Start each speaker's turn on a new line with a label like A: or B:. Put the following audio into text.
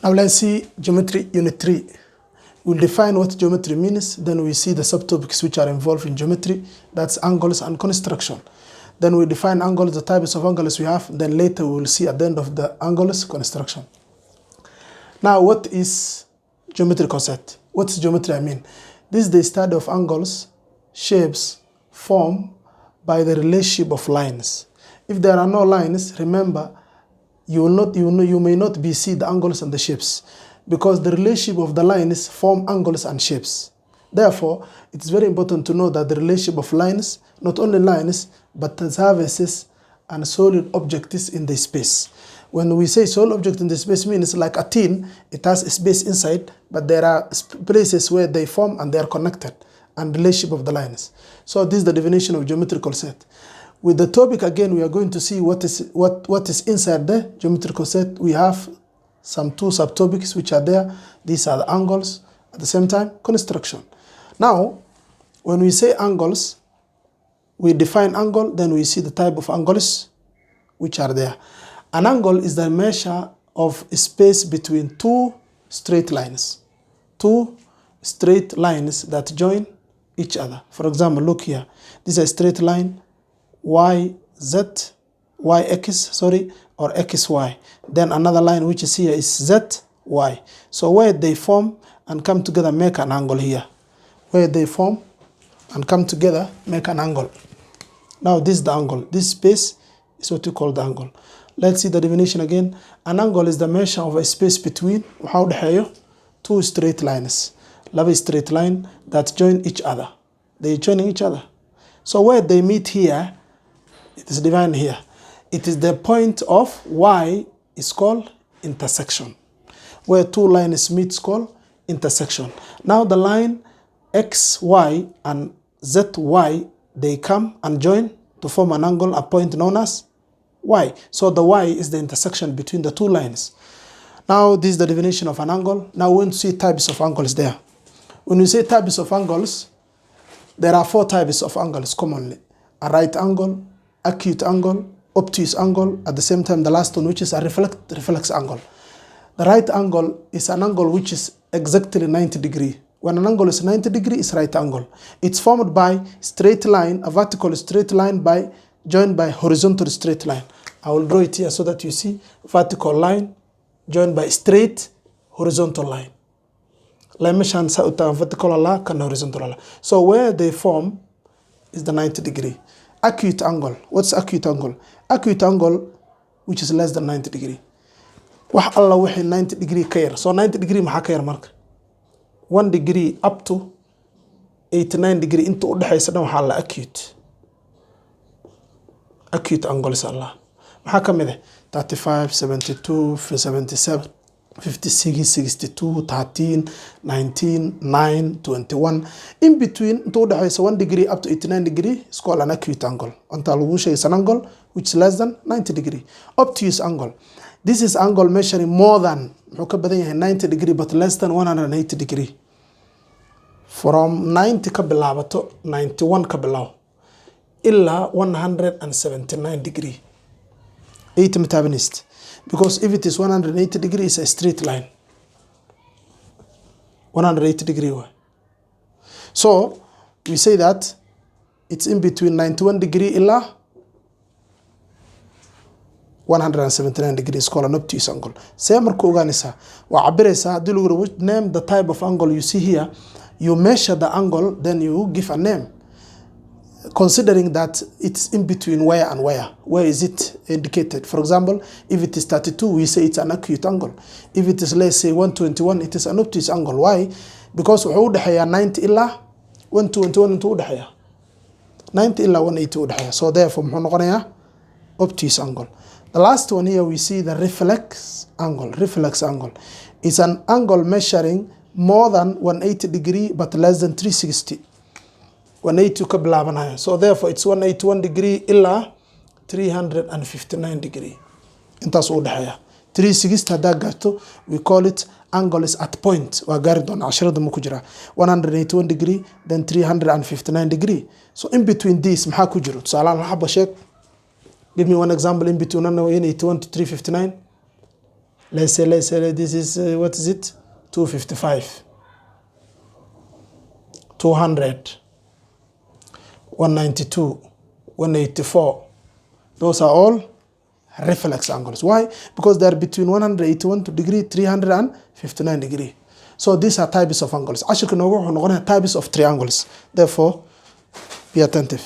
A: Now let's see geometry unit 3. We'll define what geometry means, then we see the subtopics which are involved in geometry, that's angles and construction. Then we define angles, the types of angles we have, then later we will see at the end of the angles construction. Now what is geometry concept? What's geometry I mean? This is the study of angles, shapes, formed by the relationship of lines. If there are no lines, remember, you may not be see the angles and the shapes, because the relationship of the lines form angles and shapes. Therefore, it's very important to know that the relationship of lines, not only lines, but the surfaces and solid objects in the space. When we say solid object in the space, means like a tin, it has a space inside, but there are places where they form and they are connected, and relationship of the lines. So this is the definition of geometrical set. With the topic again, we are going to see what is inside the geometrical set. We have some two subtopics which are there. These are the angles, at the same time construction. Now, when we say angles, we define angle, then we see the type of angles which are there. An angle is the measure of space between two straight lines. Two straight lines that join each other. For example, look here. This is a straight line, yx, or xy. Then another line which is here is zy. So where they form and come together, make an angle here. Where they form and come together, make an angle. Now this is the angle. This space is what we call the angle. Let's see the definition again. An angle is the measure of a space between two straight lines. Love is straight line that join each other. They join each other. So where they meet here, it is defined here. It is the point of Y is called intersection. Where two lines meet is called intersection. Now the line XY and ZY, they come and join to form an angle, a point known as Y. So the Y is the intersection between the two lines. Now this is the definition of an angle. Now we want to see types of angles there. When we say types of angles, there are four types of angles commonly. A right angle, acute angle, obtuse angle, at the same time the last one which is a reflex angle. The right angle is an angle which is exactly 90 degrees. When an angle is 90 degrees, it's right angle. It's formed by straight line, a vertical straight line joined by horizontal straight line. I will draw it here so that you see vertical line joined by straight horizontal line. Vertical line and horizontal line. So where they form is the 90 degree. Acute angle. What's acute angle? Acute angle which is less than 90 degree. Wax alla wixii 90 degree ka yar. So 90 degree maxaa ka yar marka? 1 degree up to 89 degree inta u dhaxaysa dhan waxa la acute. Acute angle is Allah. Maxaa ka mid ah 35, 72, 77, 56, 62, 13, 19, 9, 21. In between, inta u dhaxaysa 1 degree up to 89 degree is called an acute angle. Anta lagu sheegay an angle which is less than 90 degree. Obtuse angle. This is angle measuring more than 90 degree but less than 180 degree. From 90 ka bilaabato 91 ka bilaaw illa 179 degree. 80 metabanist. Because if it is 180 degree, it's a straight line. 180 degree. So we say that it's in between 91 degree illa 179 degrees, called an obtuse angle. Say marku ogaanaysa waa cabiraysa hadii lagu name the type of angle you see here, you measure the angle, then you give a name, considering that it's in between where and where. Where is it indicated? For example, if it is 32, we say it's an acute angle. If it is, let's say, 121, it is an obtuse angle. Why? Because wuxuu u dhaxeeyaa 90 ila 121 intuu u dhaxeeyaa 90 ila 180 u dhaxeeyaa. So therefore muxuu noqonayaa obtuse angle. The last one here we see the reflex angle. Reflex angle is an angle measuring more than 180 degree but less than 360. 180 ka bilaabanaya. So therefore it's 181 degree illa 359 degree. Intaas u dhaxaya. 360 hadaa gaarto, we call it angle is at point. Waa gaari doona casharada ma ku jira. 181 degree then 359 degree. So in between these maxaa ku jiro? Tusaalahan haba sheeg. Give me one example in between 181 to 359. Let's say this is, what is it? 255, 200, 192, 184. Those are all reflex angles. Why? Because they are between 181 degree, 359 degree. So these are types of angles. Ashika noogu wuxuu noqonayaa types of triangles. Therefore, be attentive.